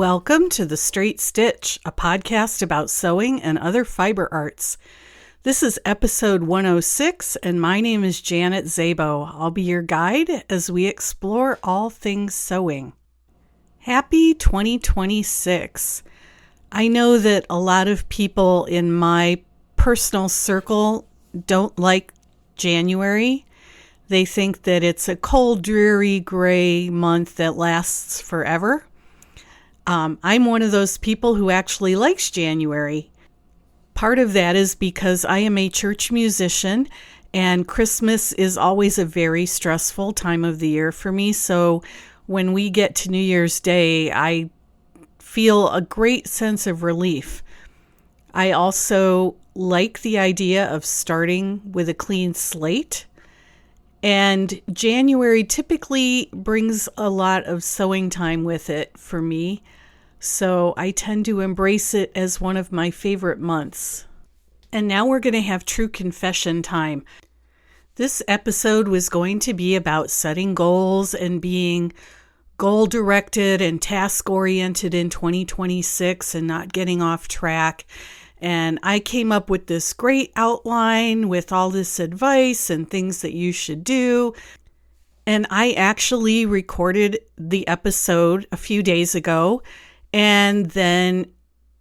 Welcome to The Straight Stitch, a podcast about sewing and other fiber arts. This is episode 106, and my name is Janet Szabo. I'll be your guide as we explore all things sewing. Happy 2026. I know that a lot of people in my personal circle don't like January. They think that it's a cold, dreary, gray month that lasts forever. I'm one of those people who actually likes January. Part of that is because I am a church musician, and Christmas is always a very stressful time of the year for me. So when we get to New Year's Day, I feel a great sense of relief. I also like the idea of starting with a clean slate. And January typically brings a lot of sewing time with it for me, so I tend to embrace it as one of my favorite months. And now we're going to have true confession time. This episode was going to be about setting goals and being goal-directed and task-oriented in 2026 and not getting off track. And I came up with this great outline with all this advice and things that you should do. And I actually recorded the episode a few days ago. And then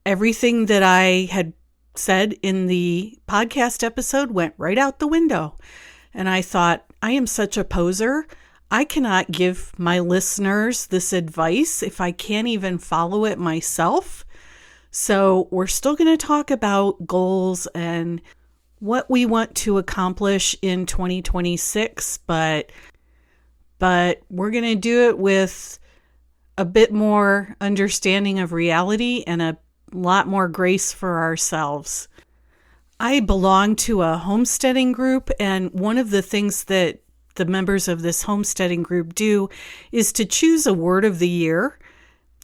everything that I had said in the podcast episode went right out the window. And I thought, I am such a poser. I cannot give my listeners this advice if I can't even follow it myself. So we're still going to talk about goals and what we want to accomplish in 2026, but we're going to do it with a bit more understanding of reality and a lot more grace for ourselves. I belong to a homesteading group, and one of the things that the members of this homesteading group do is to choose a word of the year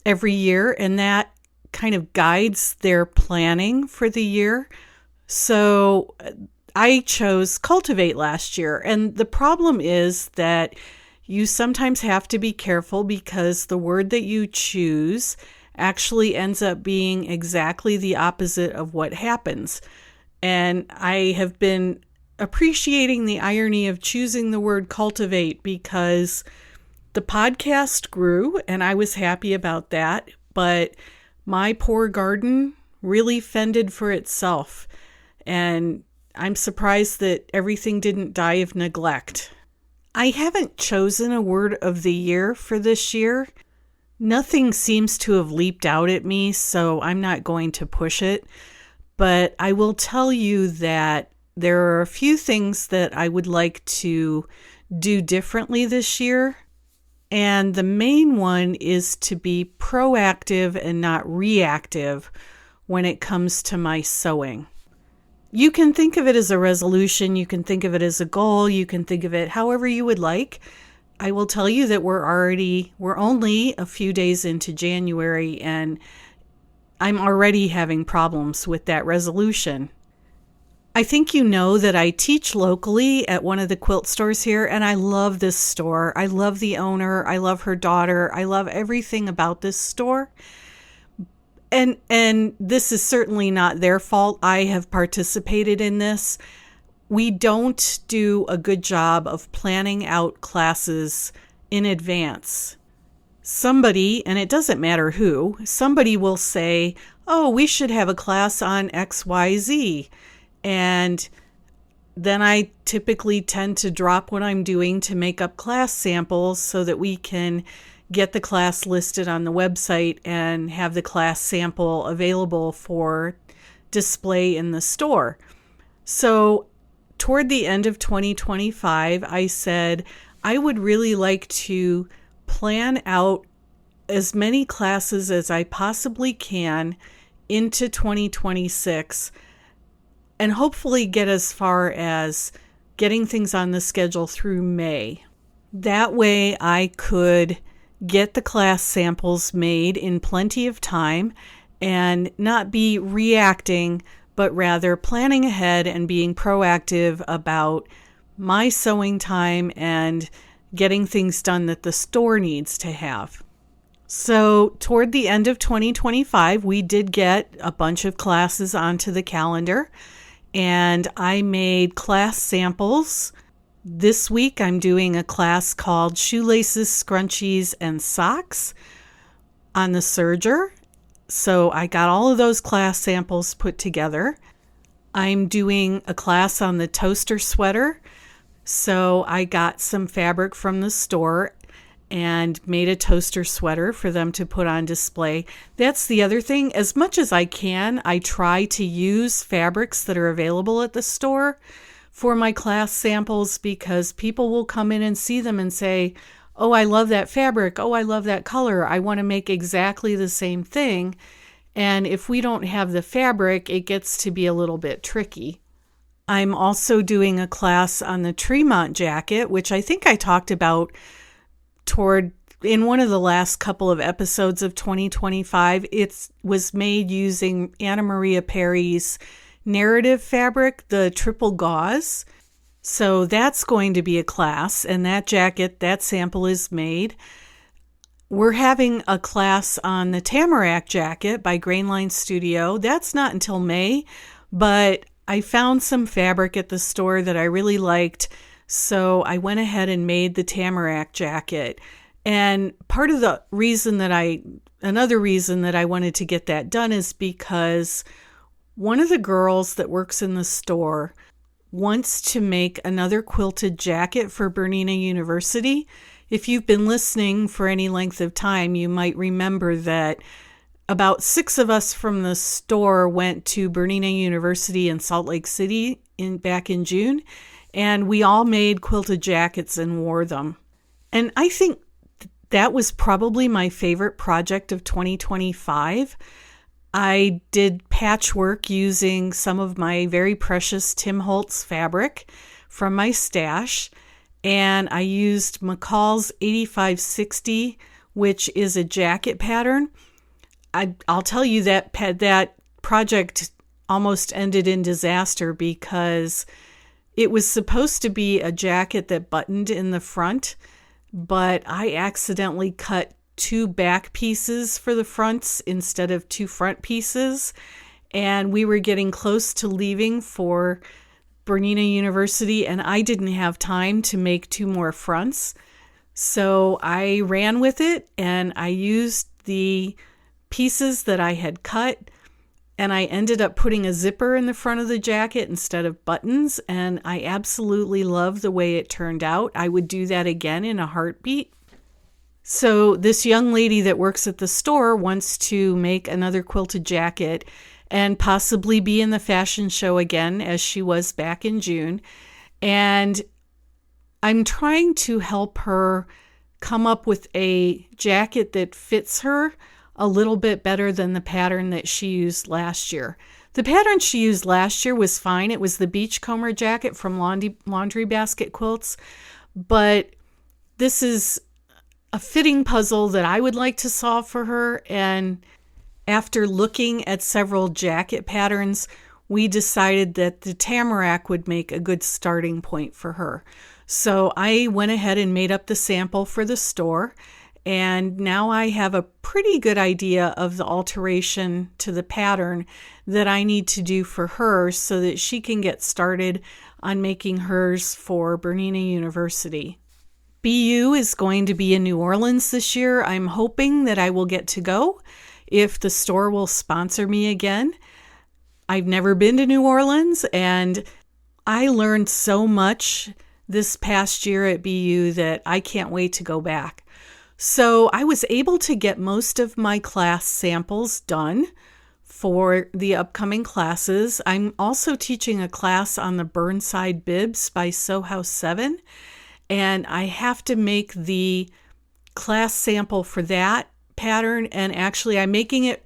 every year, and that kind of guides their planning for the year. So I chose cultivate last year. And the problem is that you sometimes have to be careful because the word that you choose actually ends up being exactly the opposite of what happens. And I have been appreciating the irony of choosing the word cultivate because the podcast grew and I was happy about that. But my poor garden really fended for itself, and I'm surprised that everything didn't die of neglect. I haven't chosen a word of the year for this year. Nothing seems to have leaped out at me, so I'm not going to push it. But I will tell you that there are a few things that I would like to do differently this year. And the main one is to be proactive and not reactive when it comes to my sewing. You can think of it as a resolution, you can think of it as a goal, you can think of it however you would like. I will tell you that we're only a few days into January, and I'm already having problems with that resolution. I think you know that I teach locally at one of the quilt stores here, and I love this store. I love the owner. I love her daughter. I love everything about this store. And this is certainly not their fault. I have participated in this. We don't do a good job of planning out classes in advance. Somebody, and it doesn't matter who, somebody will say, oh, we should have a class on XYZ. And then I typically tend to drop what I'm doing to make up class samples so that we can get the class listed on the website and have the class sample available for display in the store. So toward the end of 2025, I said I would really like to plan out as many classes as I possibly can into 2026 and hopefully get as far as getting things on the schedule through May. That way I could get the class samples made in plenty of time and not be reacting, but rather planning ahead and being proactive about my sewing time and getting things done that the store needs to have. So toward the end of 2025, we did get a bunch of classes onto the calendar, and I made class samples. This week, I'm doing a class called Shoelaces, Scrunchies, and Socks on the serger. So I got all of those class samples put together. I'm doing a class on the toaster sweater. So I got some fabric from the store and made a toaster sweater for them to put on display. That's the other thing. As much as I can, I try to use fabrics that are available at the store for my class samples, because people will come in and see them and say, oh, I love that fabric. Oh, I love that color. I want to make exactly the same thing. And if we don't have the fabric, it gets to be a little bit tricky. I'm also doing a class on the Tremont jacket, which I think I talked about in one of the last couple of episodes of 2025. It was made using Anna Maria Perry's narrative fabric, the triple gauze. So that's going to be a class, and that sample is made. We're having a class on the Tamarack jacket by Grainline Studio. That's not until May, but I found some fabric at the store that I really liked, so I went ahead and made the Tamarack jacket. And another reason that I wanted to get that done is because one of the girls that works in the store wants to make another quilted jacket for Bernina University. If you've been listening for any length of time, you might remember that about 6 of us from the store went to Bernina University in Salt Lake City back in June, and we all made quilted jackets and wore them. And I think that was probably my favorite project of 2025. I did patchwork using some of my very precious Tim Holtz fabric from my stash, and I used McCall's 8560, which is a jacket pattern. I'll tell you that project almost ended in disaster because it was supposed to be a jacket that buttoned in the front, but I accidentally cut 2 back pieces for the fronts instead of 2 front pieces, and we were getting close to leaving for Bernina University, and I didn't have time to make 2 more fronts. So I ran with it, and I used the pieces that I had cut, and I ended up putting a zipper in the front of the jacket instead of buttons, and I absolutely love the way it turned out. I would do that again in a heartbeat. So this young lady that works at the store wants to make another quilted jacket and possibly be in the fashion show again, as she was back in June. And I'm trying to help her come up with a jacket that fits her a little bit better than the pattern that she used last year. The pattern she used last year was fine. It was the Beachcomber jacket from Laundry Basket Quilts. But this is a fitting puzzle that I would like to solve for her. And after looking at several jacket patterns, we decided that the Tamarack would make a good starting point for her. So I went ahead and made up the sample for the store. And now I have a pretty good idea of the alteration to the pattern that I need to do for her so that she can get started on making hers for Bernina University. BU is going to be in New Orleans this year. I'm hoping that I will get to go if the store will sponsor me again. I've never been to New Orleans, and I learned so much this past year at BU that I can't wait to go back. So I was able to get most of my class samples done for the upcoming classes. I'm also teaching a class on the Burnside Bibs by Sew House 7, and I have to make the class sample for that pattern. And actually, I'm going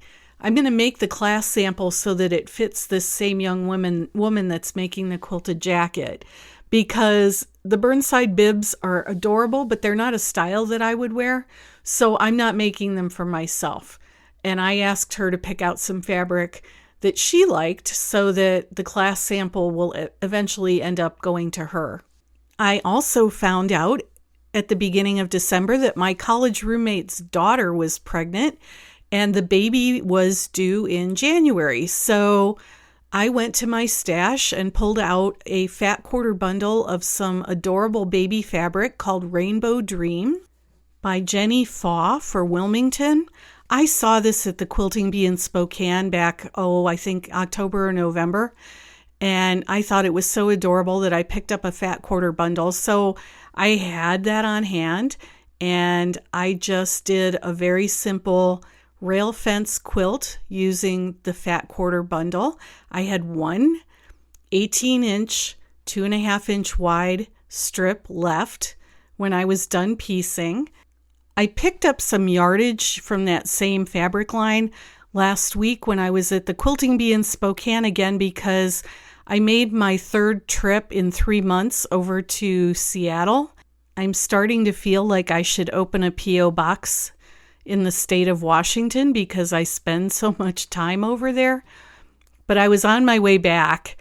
to make the class sample so that it fits this same young woman that's making the quilted jacket, because the Burnside bibs are adorable, but they're not a style that I would wear. So I'm not making them for myself. And I asked her to pick out some fabric that she liked so that the class sample will eventually end up going to her. I also found out, at the beginning of December that my college roommate's daughter was pregnant and the baby was due in January. So I went to my stash and pulled out a fat quarter bundle of some adorable baby fabric called Rainbow Dream by Jenny Faw for Wilmington. I saw this at the Quilting Bee in Spokane back, I think October or November. And I thought it was so adorable that I picked up a fat quarter bundle. So I had that on hand and I just did a very simple rail fence quilt using the fat quarter bundle. I had one 18-inch, 2.5-inch wide strip left when I was done piecing. I picked up some yardage from that same fabric line last week when I was at the Quilting Bee in Spokane again because I made my third trip in 3 months over to Seattle. I'm starting to feel like I should open a P.O. box in the state of Washington because I spend so much time over there. But I was on my way back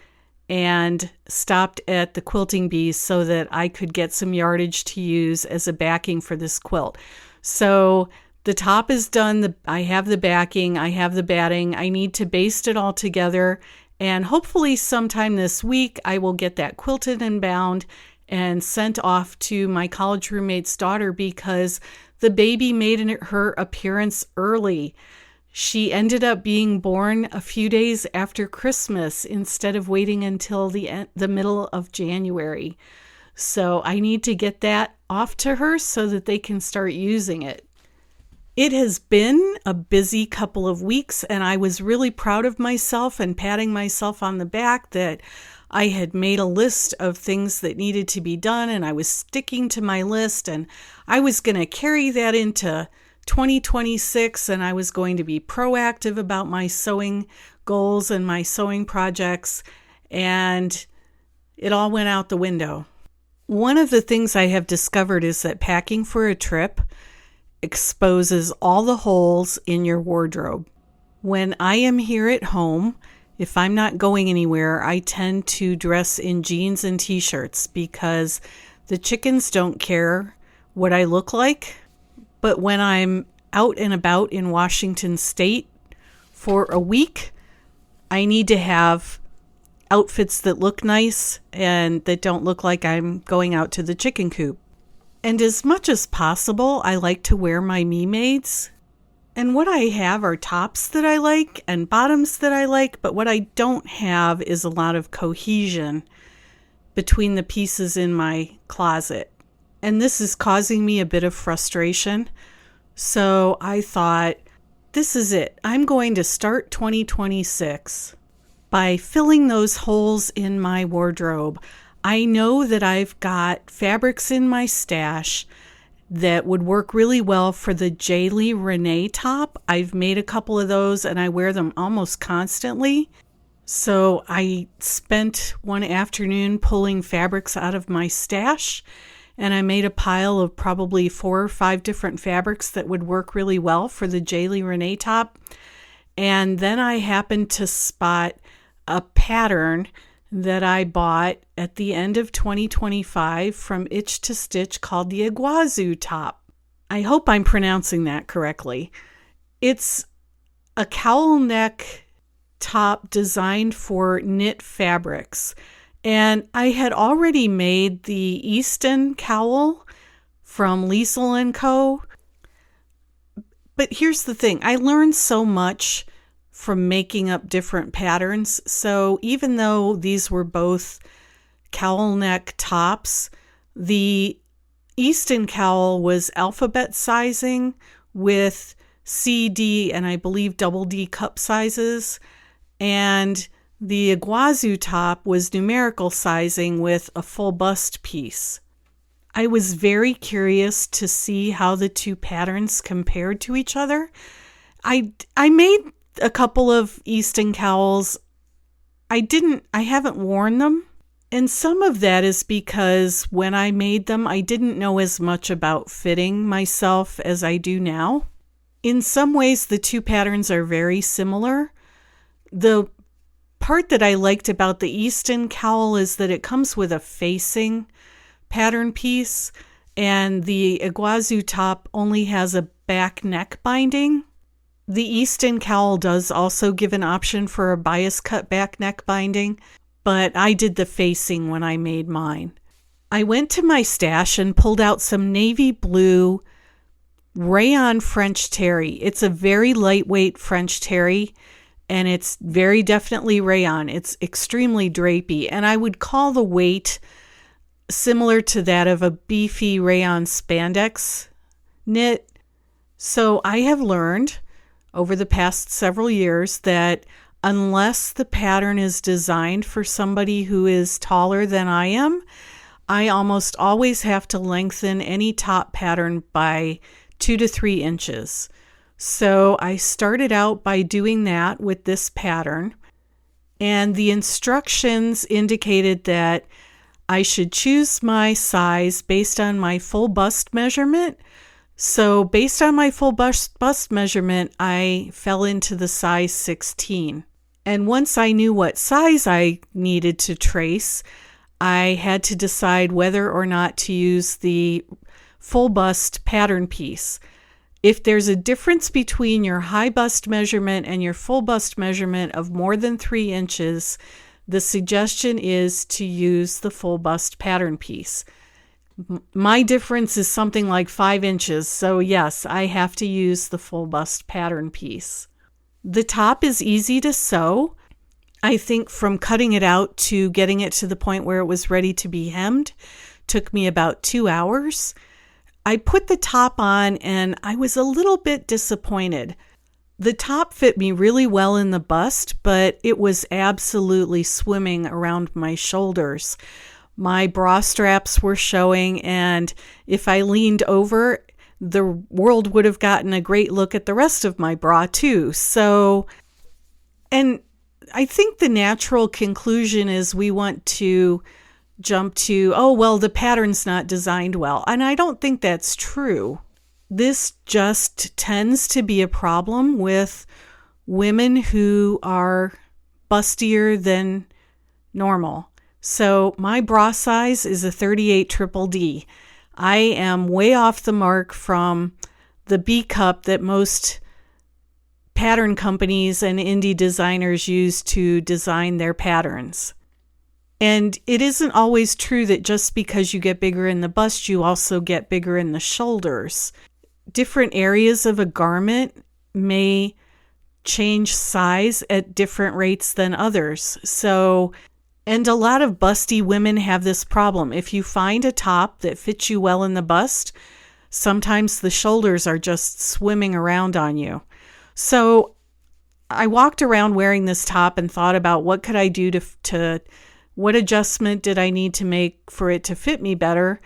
and stopped at the Quilting Bee so that I could get some yardage to use as a backing for this quilt. So the top is done. I have the backing. I have the batting. I need to baste it all together. And hopefully sometime this week, I will get that quilted and bound and sent off to my college roommate's daughter because the baby made her appearance early. She ended up being born a few days after Christmas instead of waiting until the middle of January. So I need to get that off to her so that they can start using it. It has been a busy couple of weeks, and I was really proud of myself and patting myself on the back that I had made a list of things that needed to be done, and I was sticking to my list, and I was going to carry that into 2026, and I was going to be proactive about my sewing goals and my sewing projects, and it all went out the window. One of the things I have discovered is that packing for a trip exposes all the holes in your wardrobe. When I am here at home, if I'm not going anywhere, I tend to dress in jeans and t-shirts because the chickens don't care what I look like. But when I'm out and about in Washington State for a week, I need to have outfits that look nice and that don't look like I'm going out to the chicken coop. And as much as possible, I like to wear my me-mades. And what I have are tops that I like and bottoms that I like, but what I don't have is a lot of cohesion between the pieces in my closet. And this is causing me a bit of frustration. So I thought, this is it. I'm going to start 2026 by filling those holes in my wardrobe. I know that I've got fabrics in my stash that would work really well for the Jaylee Renee top. I've made a couple of those and I wear them almost constantly. So I spent one afternoon pulling fabrics out of my stash and I made a pile of probably 4 or 5 different fabrics that would work really well for the Jaylee Renee top. And then I happened to spot a pattern that I bought at the end of 2025 from Itch to Stitch called the Iguazu top. I hope I'm pronouncing that correctly. It's a cowl neck top designed for knit fabrics. And I had already made the Easton cowl from Liesel & Co. But here's the thing. I learned so much from making up different patterns. So even though these were both cowl neck tops, the Easton cowl was alphabet sizing with C, D, and I believe double D cup sizes. And the Iguazu top was numerical sizing with a full bust piece. I was very curious to see how the two patterns compared to each other. I made a couple of Easton cowls. I haven't worn them. And some of that is because when I made them, I didn't know as much about fitting myself as I do now. In some ways, the two patterns are very similar. The part that I liked about the Easton cowl is that it comes with a facing pattern piece. and the Iguazu top only has a back neck binding. The Easton cowl does also give an option for a bias cut back neck binding, but I did the facing when I made mine. I went to my stash and pulled out some navy blue rayon French terry. It's a very lightweight French terry, and it's very definitely rayon. It's extremely drapey, and I would call the weight similar to that of a beefy rayon spandex knit. So I have learned over the past several years that unless the pattern is designed for somebody who is taller than I am, I almost always have to lengthen any top pattern by 2 to 3 inches. So I started out by doing that with this pattern, and the instructions indicated that I should choose my size based on my full bust measurement. So based on my full bust measurement, I fell into the size 16. And once I knew what size I needed to trace, I had to decide whether or not to use the full bust pattern piece. If there's a difference between your high bust measurement and your full bust measurement of more than 3 inches, the suggestion is to use the full bust pattern piece. My difference is something like 5 inches, so yes, I have to use the full bust pattern piece. The top is easy to sew. I think from cutting it out to getting it to the point where it was ready to be hemmed took me about 2 hours. I put the top on and I was a little bit disappointed. The top fit me really well in the bust, but it was absolutely swimming around my shoulders. My bra straps were showing, and if I leaned over, the world would have gotten a great look at the rest of my bra too. So, and I think the natural conclusion is we want to jump to, oh, well, the pattern's not designed well. And I don't think that's true. This just tends to be a problem with women who are bustier than normal. So my bra size is a 38 triple D. I am way off the mark from the B cup that most pattern companies and indie designers use to design their patterns. And it isn't always true that just because you get bigger in the bust, you also get bigger in the shoulders. Different areas of a garment may change size at different rates than others. So, and a lot of busty women have this problem. If you find a top that fits you well in the bust, sometimes the shoulders are just swimming around on you. So I walked around wearing this top and thought about what could I do to what adjustment did I need to make for it to fit me better.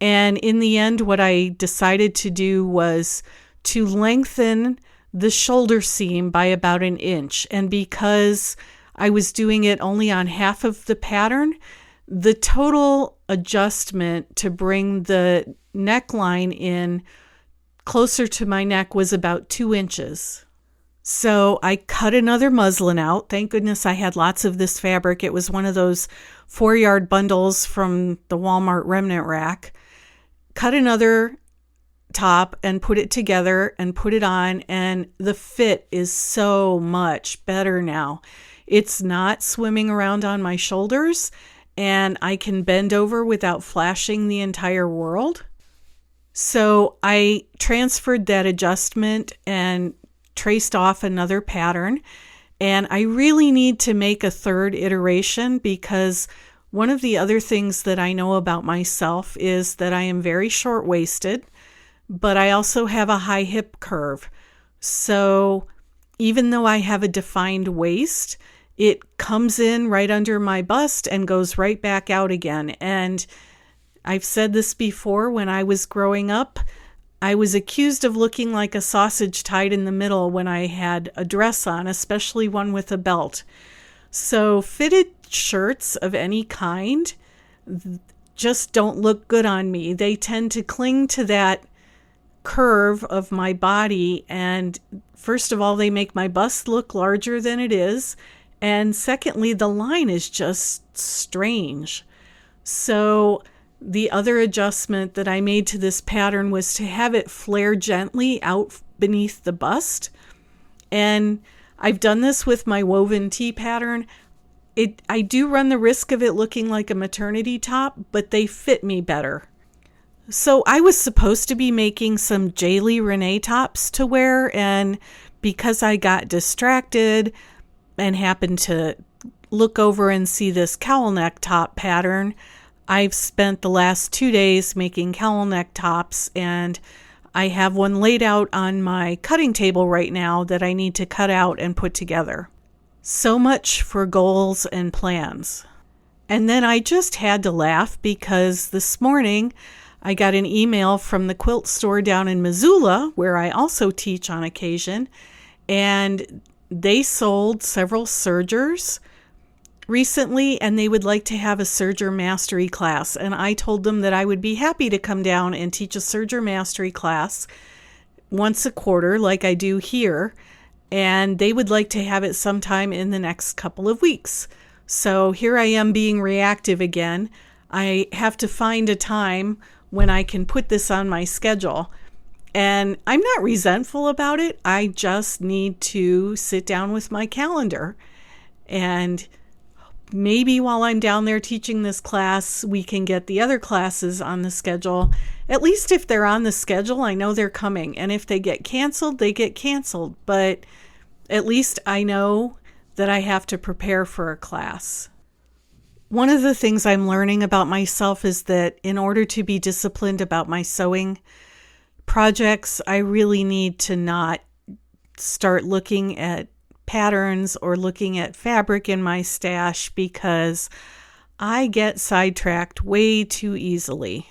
And in the end, what I decided to do was to lengthen the shoulder seam by about 1 inch. And because I was doing it only on half of the pattern, the total adjustment to bring the neckline in closer to my neck was about 2 inches. So I cut another muslin out. Thank goodness I had lots of this fabric. It was one of those 4-yard bundles from the Walmart remnant rack. Cut another top and put it together and put it on, and the fit is so much better now. It's not swimming around on my shoulders, and I can bend over without flashing the entire world. So I transferred that adjustment and traced off another pattern, and I really need to make a third iteration because one of the other things that I know about myself is that I am very short-waisted, but I also have a high hip curve. So even though I have a defined waist, it comes in right under my bust and goes right back out again. And I've said this before, when I was growing up, I was accused of looking like a sausage tied in the middle when I had a dress on, especially one with a belt. So fitted shirts of any kind just don't look good on me. They tend to cling to that curve of my body, and first of all, they make my bust look larger than it is, and secondly, the line is just strange. So The other adjustment that I made to this pattern was to have it flare gently out beneath the bust. And I've done this with my woven tee pattern. I do run the risk of it looking like a maternity top, but they fit me better. So I was supposed to be making some Jaylee Renee tops to wear, and because I got distracted and happened to look over and see this cowl neck top pattern, I've spent the last 2 days making cowl neck tops, and I have one laid out on my cutting table right now that I need to cut out and put together. So much for goals and plans. And then I just had to laugh because this morning I got an email from the quilt store down in Missoula, where I also teach on occasion, and they sold several sergers recently, and they would like to have a serger mastery class. And I told them that I would be happy to come down and teach a serger mastery class once a quarter like I do here, and they would like to have it sometime in the next couple of weeks. So here I am being reactive again. I have to find a time when I can put this on my schedule. And I'm not resentful about it. I just need to sit down with my calendar. And maybe while I'm down there teaching this class, we can get the other classes on the schedule. At least if they're on the schedule, I know they're coming. And if they get canceled, they get canceled. But at least I know that I have to prepare for a class. One of the things I'm learning about myself is that in order to be disciplined about my sewing projects, I really need to not start looking at patterns or looking at fabric in my stash because I get sidetracked way too easily.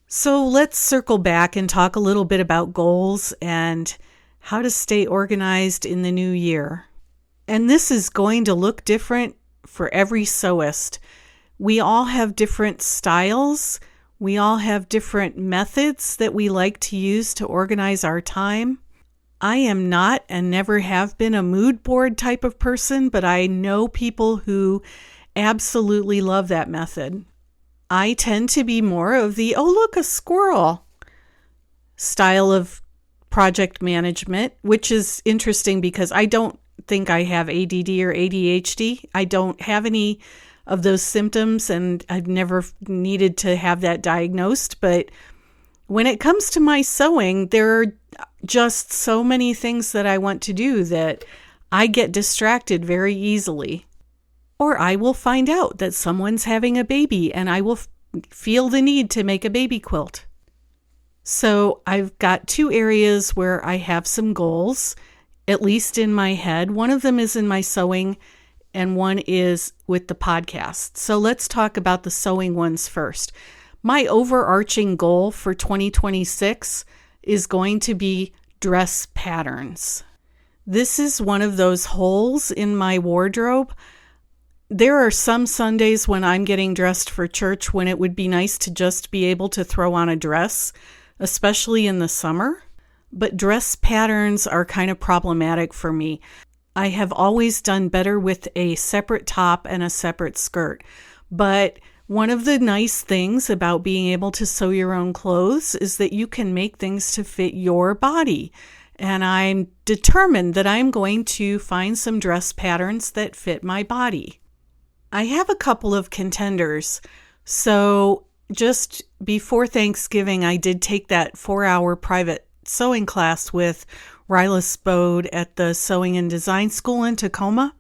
So let's circle back and talk a little bit about goals and how to stay organized in the new year. And this is going to look different for every sewist. We all have different styles. We all have different methods that we like to use to organize our time. I am not and never have been a mood board type of person, but I know people who absolutely love that method. I tend to be more of the, oh, look, a squirrel style of project management, which is interesting because I don't think I have ADD or ADHD. I don't have any of those symptoms, and I've never needed to have that diagnosed. But when it comes to my sewing, there are just so many things that I want to do that I get distracted very easily. Or I will find out that someone's having a baby and I will feel the need to make a baby quilt. So I've got 2 areas where I have some goals, at least in my head. One of them is in my sewing and one is with the podcast. So let's talk about the sewing ones first. My overarching goal for 2026 is going to be dress patterns. This is one of those holes in my wardrobe. There are some Sundays when I'm getting dressed for church when it would be nice to just be able to throw on a dress, especially in the summer. But dress patterns are kind of problematic for me. I have always done better with a separate top and a separate skirt. But one of the nice things about being able to sew your own clothes is that you can make things to fit your body. And I'm determined that I'm going to find some dress patterns that fit my body. I have a couple of contenders. So just before Thanksgiving, I did take that 4-hour private sewing class with Ryla Spode at the Sewing and Design School in Tacoma.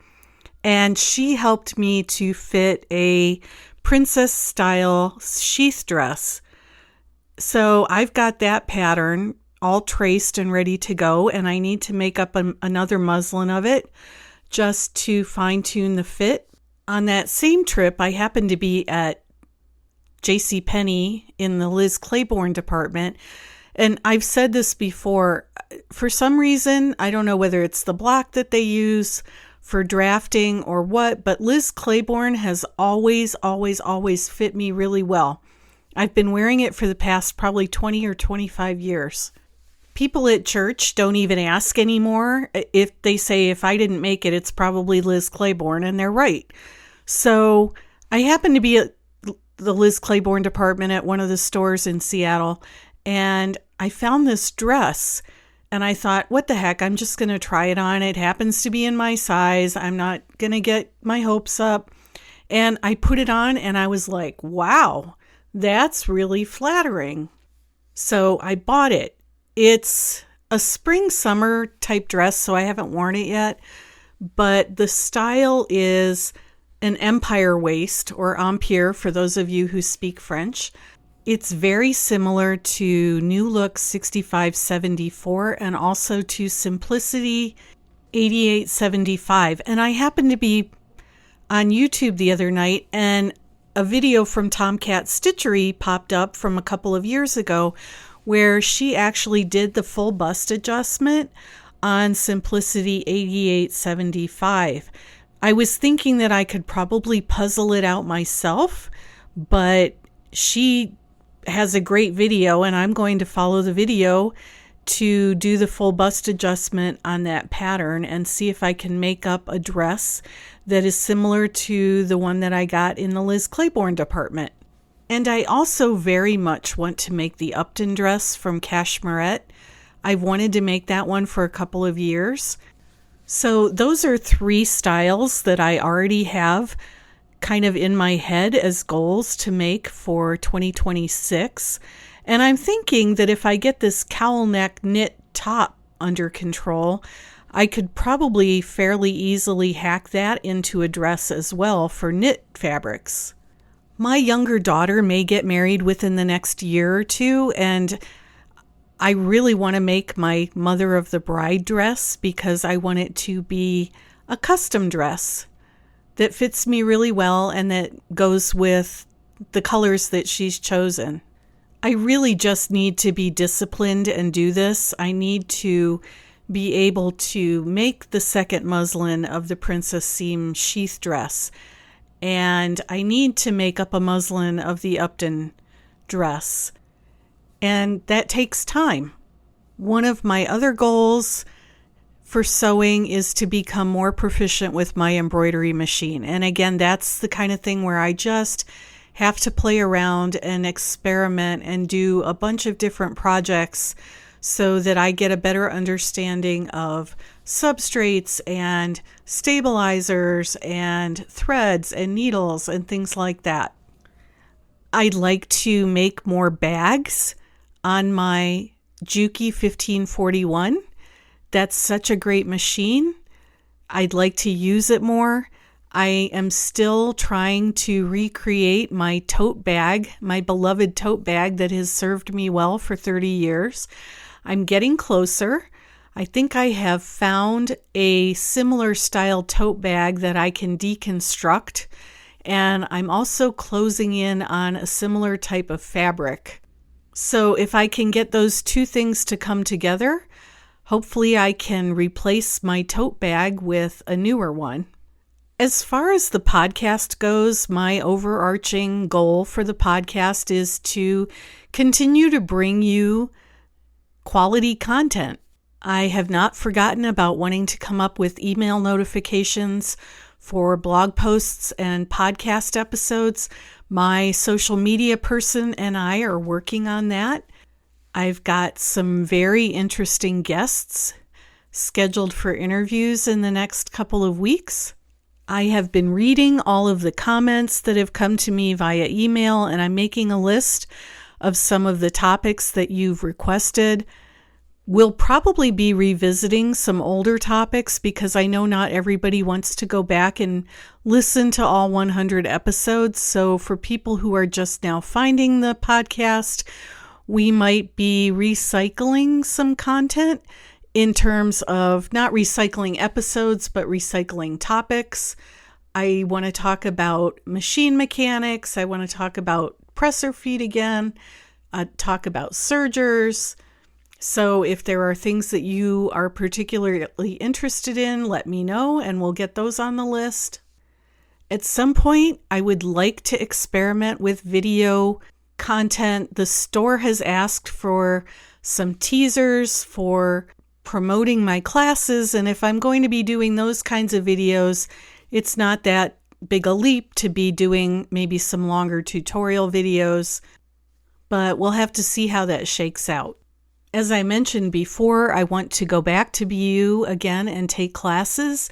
And she helped me to fit a princess style sheath dress. So I've got that pattern all traced and ready to go. And I need to make up another muslin of it just to fine tune the fit. On that same trip, I happened to be at JCPenney in the Liz Claiborne department. And I've said this before, for some reason, I don't know whether it's the block that they use for drafting or what, but Liz Claiborne has always fit me really well. I've been wearing it for the past probably 20 or 25 years. People at church don't even ask anymore. If they say, if I didn't make it, it's probably Liz Claiborne, and they're right. So I happened to be at the Liz Claiborne department at one of the stores in Seattle, and I found this dress, and I thought, what the heck, I'm just going to try it on. It happens to be in my size. I'm not going to get my hopes up. And I put it on, and I was like, wow, that's really flattering. So I bought it. It's a spring-summer type dress, so I haven't worn it yet, but the style is an empire waist, or empire for those of you who speak French. It's very similar to New Look 6574 and also to Simplicity 8875. And I happened to be on YouTube the other night, and a video from Tomcat Stitchery popped up from a couple of years ago where she actually did the full bust adjustment on Simplicity 8875. I was thinking that I could probably puzzle it out myself, but she has a great video, and I'm going to follow the video to do the full bust adjustment on that pattern and see if I can make up a dress that is similar to the one that I got in the Liz Claiborne department. And I also very much want to make the Upton dress from Cashmerette. I've wanted to make that one for a couple of years. So those are 3 styles that I already have kind of in my head as goals to make for 2026. And I'm thinking that if I get this cowl neck knit top under control, I could probably fairly easily hack that into a dress as well for knit fabrics. My younger daughter may get married within the next year or two, and I really want to make my Mother of the Bride dress because I want it to be a custom dress that fits me really well and that goes with the colors that she's chosen. I really just need to be disciplined and do this. I need to be able to make the second muslin of the Princess Seam sheath dress, and I need to make up a muslin of the Upton dress. And that takes time. One of my other goals for sewing is to become more proficient with my embroidery machine. And again, that's the kind of thing where I just have to play around and experiment and do a bunch of different projects so that I get a better understanding of substrates and stabilizers and threads and needles and things like that. I'd like to make more bags on my Juki 1541. That's such a great machine. I'd like to use it more. I am still trying to recreate my tote bag, my beloved tote bag that has served me well for 30 years. I'm getting closer. I think I have found a similar style tote bag that I can deconstruct, and I'm also closing in on a similar type of fabric. So if I can get those 2 things to come together, hopefully I can replace my tote bag with a newer one. As far as the podcast goes, my overarching goal for the podcast is to continue to bring you quality content. I have not forgotten about wanting to come up with email notifications for blog posts and podcast episodes. My social media person and I are working on that. I've got some very interesting guests scheduled for interviews in the next couple of weeks. I have been reading all of the comments that have come to me via email, and I'm making a list of some of the topics that you've requested. We'll probably be revisiting some older topics because I know not everybody wants to go back and listen to all 100 episodes. So for people who are just now finding the podcast, we might be recycling some content in terms of not recycling episodes, but recycling topics. I want to talk about machine mechanics. I want to talk about presser feet again, talk about sergers. So if there are things that you are particularly interested in, let me know and we'll get those on the list. At some point, I would like to experiment with video content. The store has asked for some teasers for promoting my classes, and if I'm going to be doing those kinds of videos, it's not that big a leap to be doing maybe some longer tutorial videos, but we'll have to see how that shakes out. As I mentioned before, I want to go back to BU again and take classes.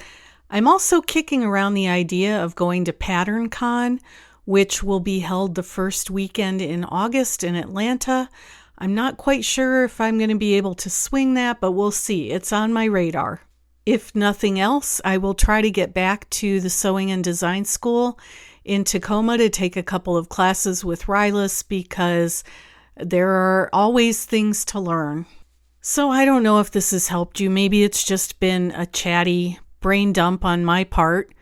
I'm also kicking around the idea of going to PatternCon, which will be held the first weekend in August in Atlanta. I'm not quite sure if I'm going to be able to swing that, but we'll see. It's on my radar. If nothing else, I will try to get back to the Sewing and Design School in Tacoma to take a couple of classes with Rylas because there are always things to learn. So I don't know if this has helped you. Maybe it's just been a chatty brain dump on my part.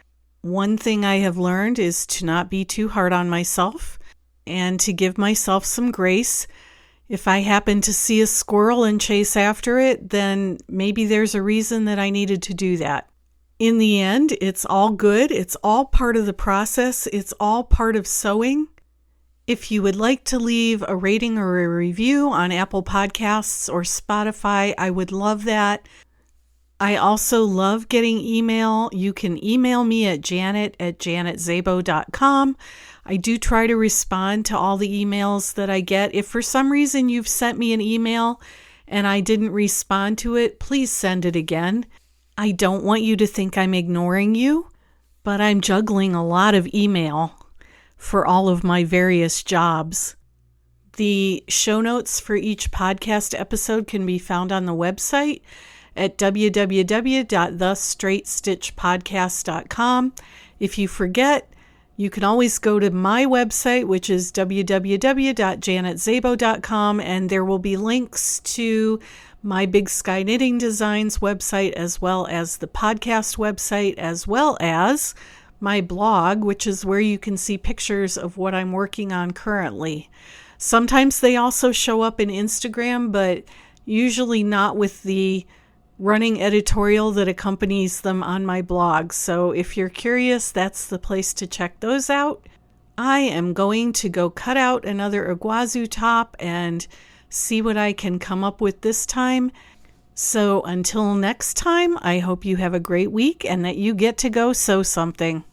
One thing I have learned is to not be too hard on myself and to give myself some grace. If I happen to see a squirrel and chase after it, then maybe there's a reason that I needed to do that. In the end, it's all good. It's all part of the process. It's all part of sewing. If you would like to leave a rating or a review on Apple Podcasts or Spotify, I would love that. I also love getting email. You can email me at janet@janetzabo.com. I do try to respond to all the emails that I get. If for some reason you've sent me an email and I didn't respond to it, please send it again. I don't want you to think I'm ignoring you, but I'm juggling a lot of email for all of my various jobs. The show notes for each podcast episode can be found on the website at www.thestraightstitchpodcast.com. If you forget, you can always go to my website, which is www.janetzabo.com, and there will be links to my Big Sky Knitting Designs website, as well as the podcast website, as well as my blog, which is where you can see pictures of what I'm working on currently. Sometimes they also show up in Instagram, but usually not with the running editorial that accompanies them on my blog. So if you're curious, that's the place to check those out. I am going to go cut out another Iguazu top and see what I can come up with this time. So until next time, I hope you have a great week and that you get to go sew something.